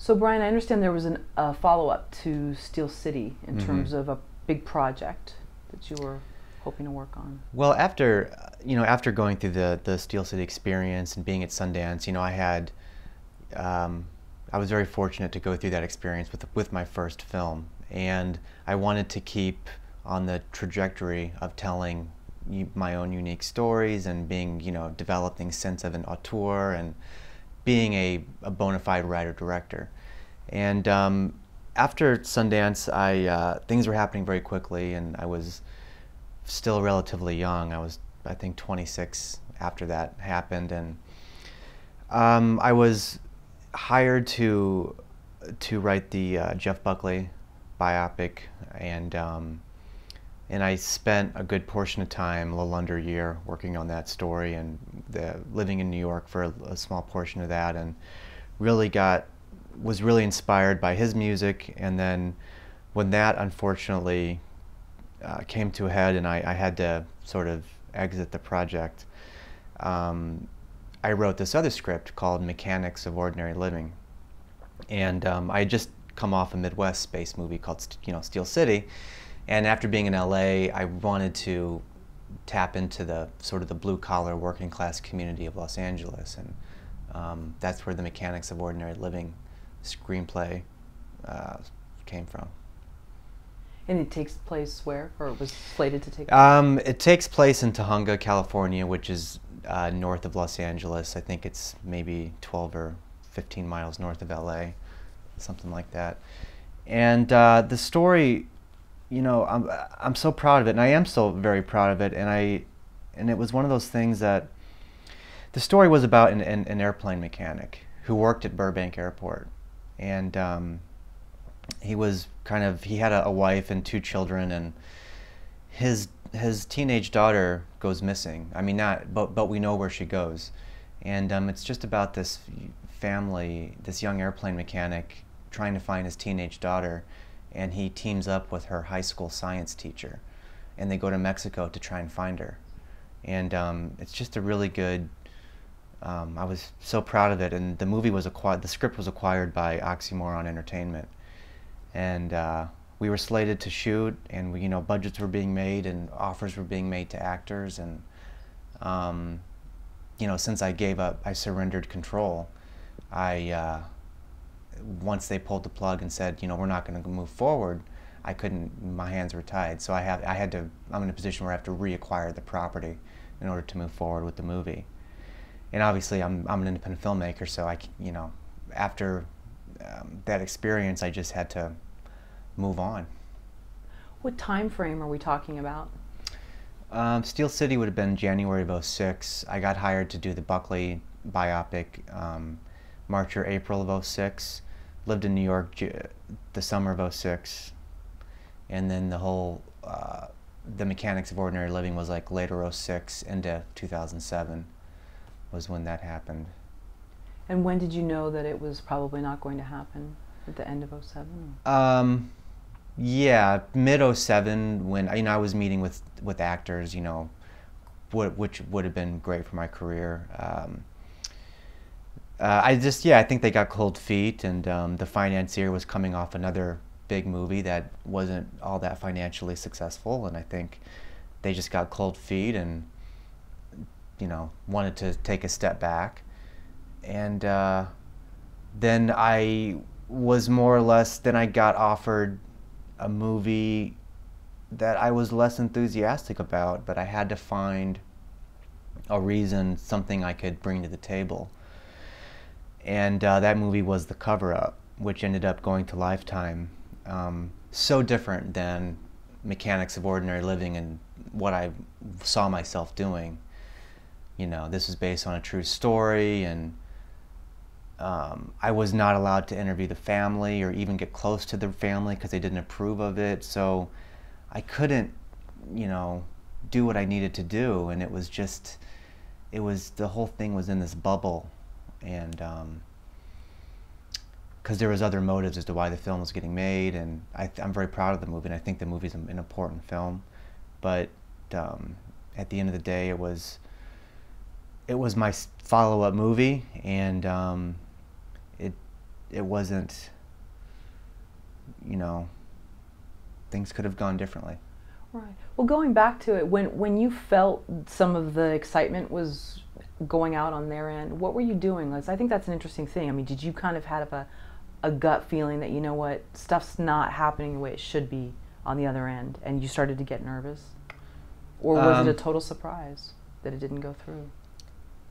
So Brian, I understand there was a follow-up to Steel City in terms of a big project that you were hoping to work on. Well, after going through the Steel City experience and being at Sundance, um, I was very fortunate to go through that experience with my first film, and I wanted to keep on the trajectory of telling my own unique stories and being, developing sense of an auteur and being a bona fide writer-director. And after Sundance, things were happening very quickly, and I was still relatively young. I was, I think, 26 after that happened, and I was hired to write the Jeff Buckley biopic, and I spent a good portion of time, a little under a year, working on that story and living in New York for a small portion of that, and really was really inspired by his music. And then when that unfortunately came to a head and I had to sort of exit the project, I wrote this other script called Mechanics of Ordinary Living. And I had just come off a Midwest space movie called Steel City. And after being in LA, I wanted to tap into the sort of the blue-collar working class community of Los Angeles. And that's where the Mechanics of Ordinary Living screenplay came from. And it takes place where, or it was slated to take place? It takes place in Tujunga, California, which is north of Los Angeles. I think it's maybe 12 or 15 miles north of LA, something like that. And the story, I'm so proud of it, and I am so very proud of it. And it was one of those things that the story was about an airplane mechanic who worked at Burbank Airport, and he had a wife and two children, and his teenage daughter goes missing. I mean, but we know where she goes, and it's just about this family, this young airplane mechanic trying to find his teenage daughter, and he teams up with her high school science teacher, and they go to Mexico to try and find her. And it's just a really good. I was so proud of it, and the script was acquired by Oxymoron Entertainment, and we were slated to shoot, and budgets were being made and offers were being made to actors, and since I surrendered control. Once they pulled the plug and said, we're not going to move forward, I couldn't. My hands were tied, so I'm in a position where I have to reacquire the property in order to move forward with the movie. And obviously, I'm an independent filmmaker, so after that experience, I just had to move on. What time frame are we talking about? Steel City would have been January of '06. I got hired to do the Buckley biopic March or April of '06. Lived in New York the summer of '06. And then the Mechanics of Ordinary Living was like later '06 into 2007 was when that happened. And when did you know that it was probably not going to happen? At the end of '07? Yeah, mid '07, when I was meeting with actors, which would have been great for my career. I think they got cold feet, and the financier was coming off another big movie that wasn't all that financially successful, and I think they just got cold feet and wanted to take a step back. And then I got offered a movie that I was less enthusiastic about, but I had to find a reason, something I could bring to the table. And that movie was The Cover-Up, which ended up going to Lifetime. So different than Mechanics of Ordinary Living and what I saw myself doing. This was based on a true story, and I was not allowed to interview the family or even get close to the family because they didn't approve of it. So I couldn't, do what I needed to do, and the whole thing was in this bubble, and because there was other motives as to why the film was getting made, and I'm very proud of the movie, and I think the movie's an important film, but at the end of the day, it was my follow-up movie, and it wasn't, you know, things could have gone differently. Right. Well, going back to it, when you felt some of the excitement was going out on their end, what were you doing? I think that's an interesting thing. I mean, did you kind of have a gut feeling that, you know what, stuff's not happening the way it should be on the other end, and you started to get nervous? Or was it a total surprise that it didn't go through?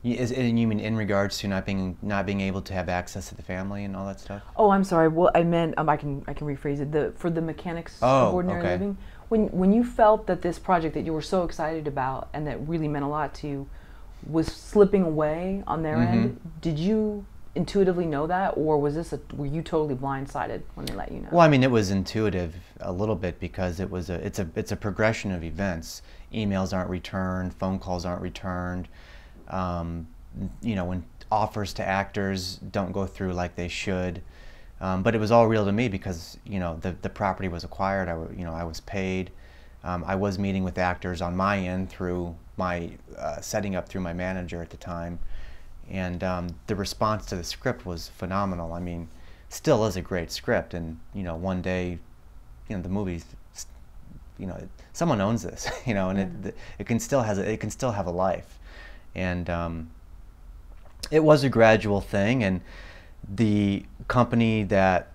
And you mean in regards to not being able to have access to the family and all that stuff? Oh, I'm sorry. Well, I meant I can rephrase it. For the mechanics of Ordinary Living, when you felt that this project that you were so excited about and that really meant a lot to you was slipping away on their end, did you intuitively know that, or were you totally blindsided when they let you know? Well, I mean, it was intuitive a little bit because it's a progression of events. Emails aren't returned, phone calls aren't returned. You know, when offers to actors don't go through like they should. But it was all real to me because, you know, the property was acquired. I was paid. I was meeting with actors on my end through my setting up through my manager at the time, and the response to the script was phenomenal. I mean, still is a great script, and you know, one day, you know, the movie's, you know, someone owns this, you know, and it can still have a life, and it was a gradual thing, and the company that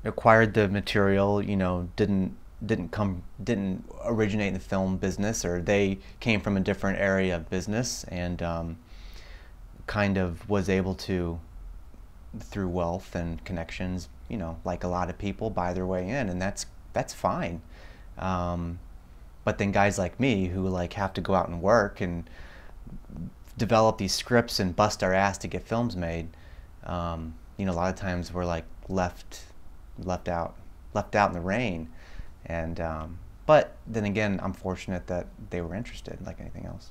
acquired the material, you know, didn't originate in the film business, or they came from a different area of business, and kind of was able to, through wealth and connections, you know, like a lot of people, buy their way in, and that's fine. But then guys like me who like have to go out and work and develop these scripts and bust our ass to get films made, you know, a lot of times we're like left out in the rain. And but then again, I'm fortunate that they were interested, like anything else.